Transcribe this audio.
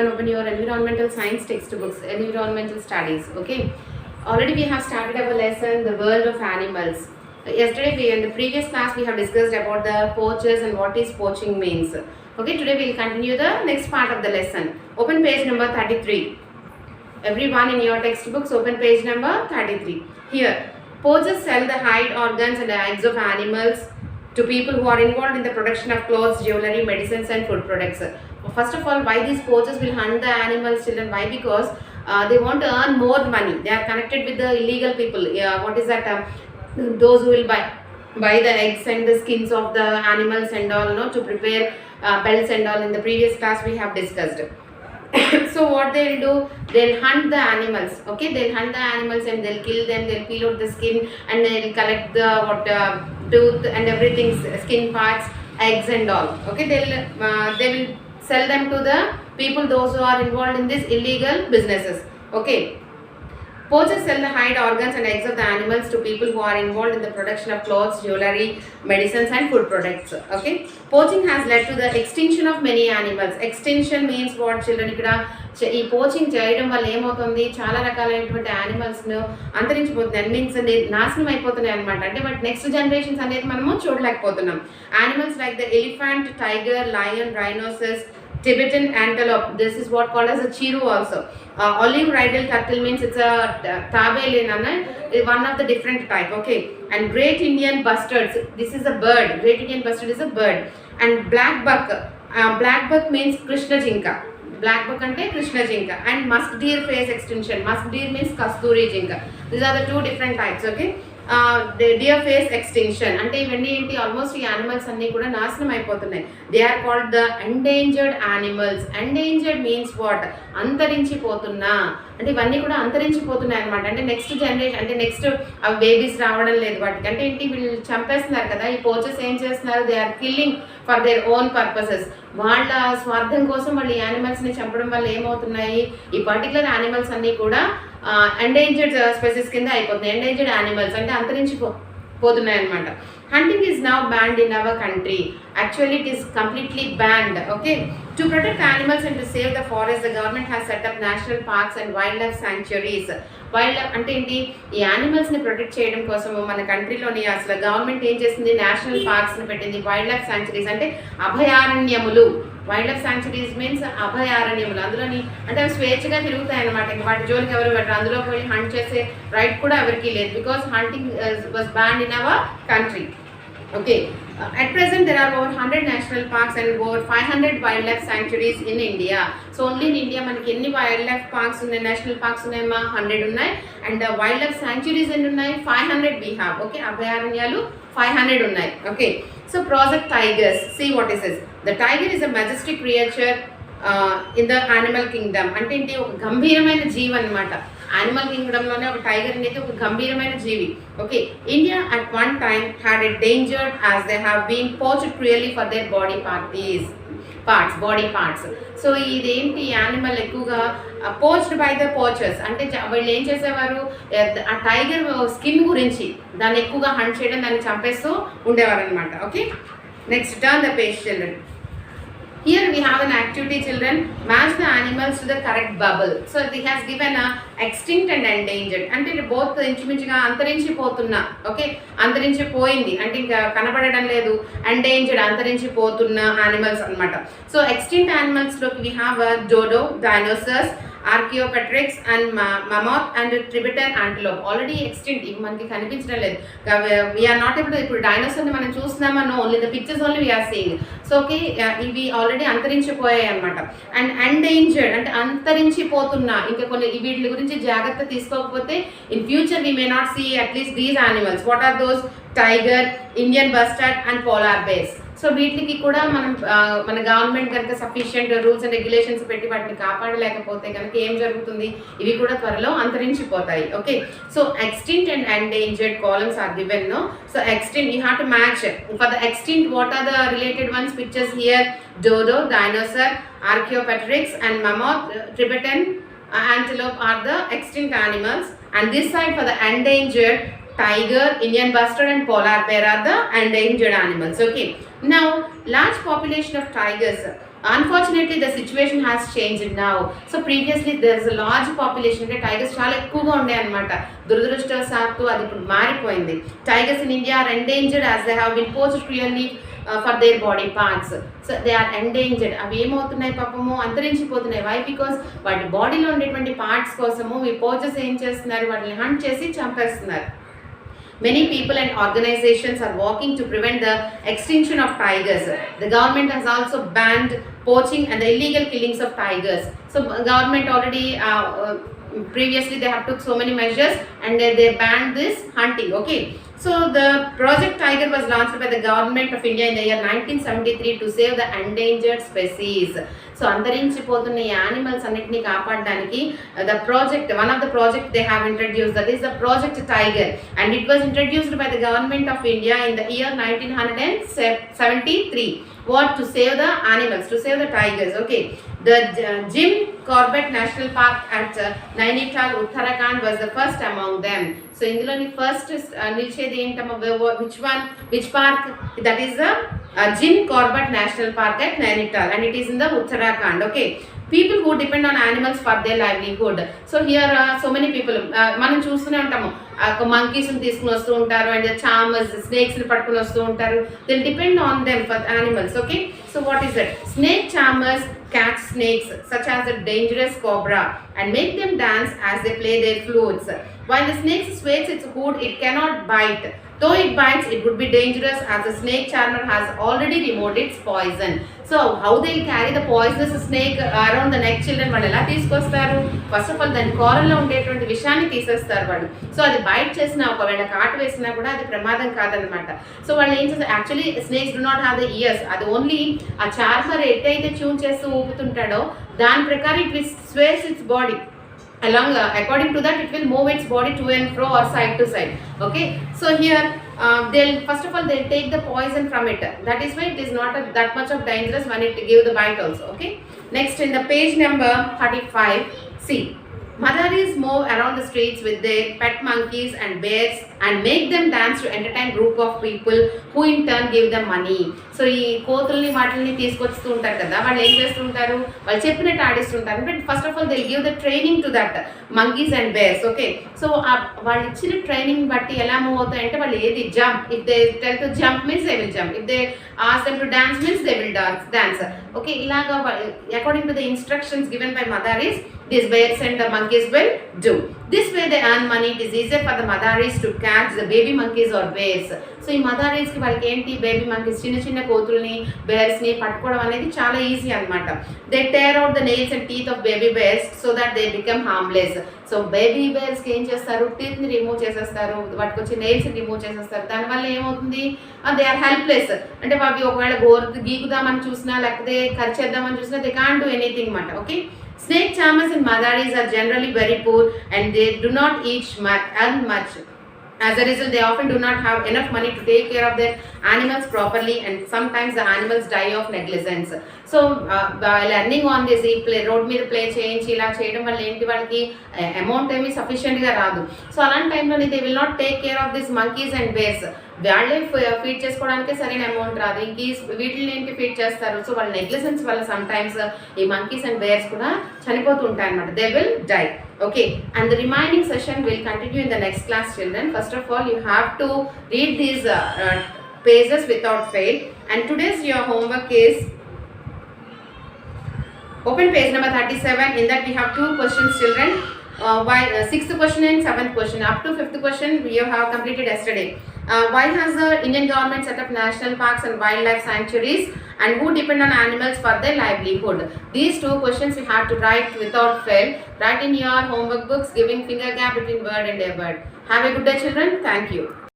everyone open your environmental science textbooks, environmental studies. Okay, already we have started our lesson, the world of animals. Yesterday in the previous class we have discussed about the poachers and what is poaching means. Okay, today we will continue the next part of the lesson. Open page number 33. Everyone in your textbooks, open page number 33. Here, poachers sell the hide, organs and the eggs of animals to people who are involved in the production of clothes, jewelry, medicines and food products. First of all, why these poachers will hunt the animals, children? Why? Because they want to earn more money. They are connected with the illegal people. What is that? Those who will buy the eggs and the skins of the animals and all, to prepare belts and all. In the previous class we have discussed. So what they'll do, they'll hunt the animals. Okay, they'll hunt the animals and they'll kill them. They'll peel out the skin and they'll collect the tooth and everything, skin parts, eggs and all. Okay, they will sell them to the people, those who are involved in these illegal businesses. Okay. Poachers sell the hide, organs and eggs of the animals to people who are involved in the production of clothes, jewelry, medicines and food products. Okay. Poaching has led to the extinction of many animals. Extinction means what, children? ఇక్కడ ఈ poaching చేయడం వల్ల ఏమవుతుంది, చాలా రకాలైనటువంటి యానిమల్స్ను అంతరించిపోతున్నాయి. Means నాశనం అయిపోతున్నాయి అనమాట. అంటే బట్ నెక్స్ట్ జనరేషన్స్ అనేది మనము చూడలేకపోతున్నాం. Animals like the elephant, tiger, lion, rhinoceros, Tibetan antelope, this is what called as a chiru also. Olive bridle turtle means it's a tabelin, one of the different type. Okay, and great Indian bustards, this is a bird. Great Indian bustard is a bird. And black buck means Krishna jinka. Black buck ante Krishna jinka. And musk deer face extinction. Musk deer means Kasturi jinka. These are the two different types. Okay. Deer face extinction అంటే ఇవన్నీ ఏంటి, almost ఈ animals అన్నీ కూడా నాశనం అయిపోతున్నాయి. They are called the endangered animals. Endangered means what, అంతరించిపోతున్నా అంటే ఇవన్నీ కూడా అంతరించిపోతున్నాయి అనమాట. అంటే నెక్స్ట్ జనరేషన్, అంటే నెక్స్ట్ అవి బేబీస్ రావడం లేదు వాటికి. అంటే ఏంటి, వీళ్ళు చంపేస్తున్నారు కదా. ఈ పోచర్స్ ఏం చేస్తున్నారు, they are killing for their own purposes. వాళ్ళ స్వార్థం కోసం వాళ్ళు ఈ యానిమల్స్ని చంపడం వల్ల ఏమవుతున్నాయి, ఈ పర్టికులర్ యానిమల్స్ అన్నీ కూడా ఎండేంజర్డ్ స్పెసీస్ కింద అయిపోతున్నాయి. ఎండేంజర్డ్ యానిమల్స్ అంటే అంతరించిపోతున్నాయి అనమాట. Hunting is now banned in our country. Actually, it is completely banned. Okay. To protect animals and to save the forest, the government has set up national parks and wildlife sanctuaries. Wildlife అంటే ఏంటి, ఈ యానిమల్స్ని protect చేయడం కోసం మన కంట్రీలోని అసలు government ఏం చేసింది, national పార్క్స్ని పెట్టింది. వైల్డ్ లైఫ్ శాంక్చురీస్ అంటే అభయారణ్యములు. వైల్డ్ లైఫ్ శాంక్చురీస్ మీన్స్ అభయారణ్యములు. అందులోని అంటే అవి స్వేచ్ఛగా తిరుగుతాయి అనమాట. ఇంకా వాటి జోలికి ఎవరు పెట్టరు. అందులో పోయి హంట్ చేసే రైట్ కూడా ఎవరికి లేదు. Because hunting was banned in our country. Okay. At present there are over 100 national parks and over 500 wildlife sanctuaries in India. So only in India మనకి ఎన్ని wildlife parks ఉన్నాయి, national parks ఉన్నాయమ్మా, 100 ఉన్నాయి. And wildlife sanctuaries ఎన్ని ఉన్నాయి, 500 we have. Okay, అభయారణ్యాలు 500 ఉన్నాయి. Okay. So project tigers, see what is this. The tiger is a majestic creature in the animal kingdom. అంటే ఏంటి, ఒక గంభీరమైన జీవి అనమాట. యానిమల్ కింగ్డమ్లోనే ఒక టైగర్ అనేది ఒక గంభీరమైన జీవి. Okay, India at one time had a endangered as they have been poached cruelly for their body parts. So ఇదేంటి, యానిమల్ ఎక్కువగా పోచ్డ్ బై ద పోచర్స్. అంటే వీళ్ళు ఏం చేసేవారు, ఆ టైగర్ స్కిన్ గురించి దాన్ని ఎక్కువగా హంట్ చేయడం, దాన్ని చంపేస్తూ ఉండేవారు అనమాట. Okay, next turn the page children. Here we have an activity, children. Match the animals to the correct bubble. So it has given a extinct and endangered. అంటే both ఇంచుమించుగా అంతరించిపోతున్నా. Okay, అంతరించిపోయింది అంటే ఇంకా కనబడడం లేదు. ఎండేంజర్డ్ అంతరించిపోతున్న యానిమల్స్ అనమాట. So extinct యానిమల్స్లోకి we have a dodo, dinosaurs, Archaeopteryx and mammoth and Tibetan antelope. Already extinct, ఇవి మనకి కనిపించడం లేదు. We are not able. ఇప్పుడు డైనోసార్ని మనం చూస్తున్నామా, no, only the pictures only we are seeing. So okay, ఇవి ఆల్రెడీ అంతరించిపోయాయి అనమాట. అండ్ ఎండేంజర్డ్ అంటే అంతరించిపోతున్నా. ఇంకా కొన్ని వీటి గురించి జాగ్రత్త తీసుకోకపోతే in future we may not see at least these animals. What are those? Tiger, Indian bustard and polar bears. So వీటికి కూడా మనం మన గవర్నమెంట్ కనుక సఫిషియంట్ రూల్స్ అండ్ రెగ్యులేషన్స్ పెట్టి వాటిని కాపాడలేకపోతే కనుక ఏం జరుగుతుంది, ఇవి కూడా త్వరలో అంతరించిపోతాయి. Okay, so extinct and endangered columns are given. No, so extinct you have to match for the extinct. What are the related ones pictures here? Dodo, dinosaur, archaeopteryx and mammoth, Tibetan antelope are the extinct animals. And this side for the endangered, tiger, Indian bustard and polar bear are the endangered animals. Okay. Now, large population of tigers Unfortunately, the situation has changed now. So previously there is a large population అంటే tigers చాలా ఎక్కువగా ఉండే అనమాట. దురదృష్టవశాత్తు అది ఇప్పుడు మారిపోయింది. Tigers in India are endangered as they have been poached clearly for their body parts. So they are endangered. అవి ఏమవుతున్నాయి పాపము, అంతరించిపోతున్నాయి. వై? బికాస్ వాటి బాడీలో ఉండేటువంటి పార్ట్స్ కోసము ఈ పోచెస్ ఏం చేస్తున్నారు, వాటిని హంట్ చేసి చంపేస్తున్నారు. Many people and organizations are working to prevent the extinction of tigers. The government has also banned poaching and the illegal killings of tigers. So government already previously they have took so many measures and they banned this hunting. Okay. So the Project Tiger was launched by the government of India in the year 1973 to save the endangered species. So అంతరించిపోతున్న ఈ animals అన్నిటిని కాపాడడానికి the project, one of the project they have introduced, that is the Project Tiger, and it was introduced by the government of India in the year 1973. What? To save the animals, to save the tigers. Okay. The Jim Corbett National Park at Nainital, Uttarakhand was the first among them. So ఇందులోని first నిలిచేది ఏంటమ్మా, which park? That is the Jim Corbett National Park at Nainital, and it is in the Uttarakhand. Okay. People who depend on animals for their livelihood. So here so many people, మనం చూస్తూనే ఉంటాము, monkeys ని తీసుకుని వస్తూ ఉంటారు, and Chalmers, snakes ని పట్టుకుని వస్తూ ఉంటారు. They depend on them for animals. Okay. So what is it? Snake charmers catch snakes such as a dangerous cobra and make them dance as they play their flutes. While the snake swings its hood, it cannot bite. Though it bites, it would be dangerous as the snake charmer has already removed its poison. So how they will carry the poisonous snake around the neck children? వాళ్ళు ఎలా తీసుకొస్తారు? First of all దాని కోరల్లో ఉండేటువంటి విషయాన్ని తీసేస్తారు వాళ్ళు. So అది byte చేసినా, ఒకవేళ కాటు వేసినా కూడా అది ప్రమాదం కాదనమాట. సో వాళ్ళు ఏం చేస్తారు, actually snakes do not have the ears. అది ఓన్లీ ఆ చార్మర్ ఎట్టయితే ట్యూన్ చేస్తూ ఊపుతుంటాడో దాని ప్రకారం it will sways its body along, according to that it will move its body to and fro or side to side. Okay. So here they'll first of all they'll take the poison from it. That is why it is not that much of dangerous when it give the bite also. Okay. Next, in the page number 35, see, Madaris move around the streets with their pet monkeys and bears and make them dance to entertain group of people who in turn give them money. So ఈ కోతుల్ని వాటిని తీసుకొస్తూ ఉంటారు కదా, వాళ్ళు ఏం చేస్తుంటారు, వాళ్ళు చెప్పినట్టు ఆడిస్తుంటారు. But first of all they give the training to that monkeys and bears. Okay. So వాళ్ళు ఇచ్చిన ట్రైనింగ్ బట్టి ఎలా మూవ్ అవుతాయి అంటే, వాళ్ళు ఏది jump, if they tell to jump means they will jump, if they ask them to dance means they will dance. Okay. ఇలాగా according to the instructions given by Madaris, these bears and the monkeys will do. This way they earn money. It is easier for the Madaris to catch the baby monkeys or bears. So ఈ Madaris కి వాళ్ళకి ఏంటి, baby monkeys, చిన్న చిన్న కోతుల్ని, bears ని పట్టుకోవడం అనేది చాలా ఈజీ అన్నమాట. They tear out the nails and teeth of baby bears so that they become harmless. So baby bears కి ఏం చేస్తారు, టీత్ ని రిమూవ్ చేసేస్తారు, వాటికి వచ్చి నెయిల్స్ ని రిమూవ్ చేసేస్తారు. దానివల్ల ఏమవుతుంది, దే ఆర్ హెల్ప్లెస్. అంటే అవి ఒకవేళ గీకుదామని చూసినా లేకపోతే కరిచేద్దామని చూసినా దే కాంట్ డూ ఎనీథింగ్ అన్నమాట. Okay. Snake charmers in Madaris are generally very poor and they do not earn much. As a result, they often do not have enough money to take care of their animals properly, and sometimes the animals die of negligence. So while earning on this, road మీద play చేయించి ఇలా చేయడం వల్ల ఏంటి, వాళ్ళకి amount ఏమి సఫిషియెంట్గా రాదు. So అలాంటి టైంలోని they will not take care of this monkeys and bears. వాళ్ళే ఫీడ్ చేసుకోవడానికే సరైన అమౌంట్ రాదు, ఇంక వీటిని ఏంటి ఫీడ్ చేస్తారు. సో వాళ్ళ నెగ్లిజెన్స్ వల్ల సమ్ టైమ్స్ ఈ మంకీస్ అండ్ బేర్స్ కూడా చనిపోతూ ఉంటాయి అన్నమాట. They will die. Okay, and the remaining session will continue in the next class, children. First of all, you have to read these pages without fail, and today's your homework is open page number 37. In that we have two questions, children. Sixth question and seventh question. Up to fifth question you have completed yesterday. Why has the Indian government set up national parks and wildlife sanctuaries, and who depend on animals for their livelihood? These two questions you have to write without fail. Write in your homework books, giving finger gap between word and a word. Have a good day, children. Thank you.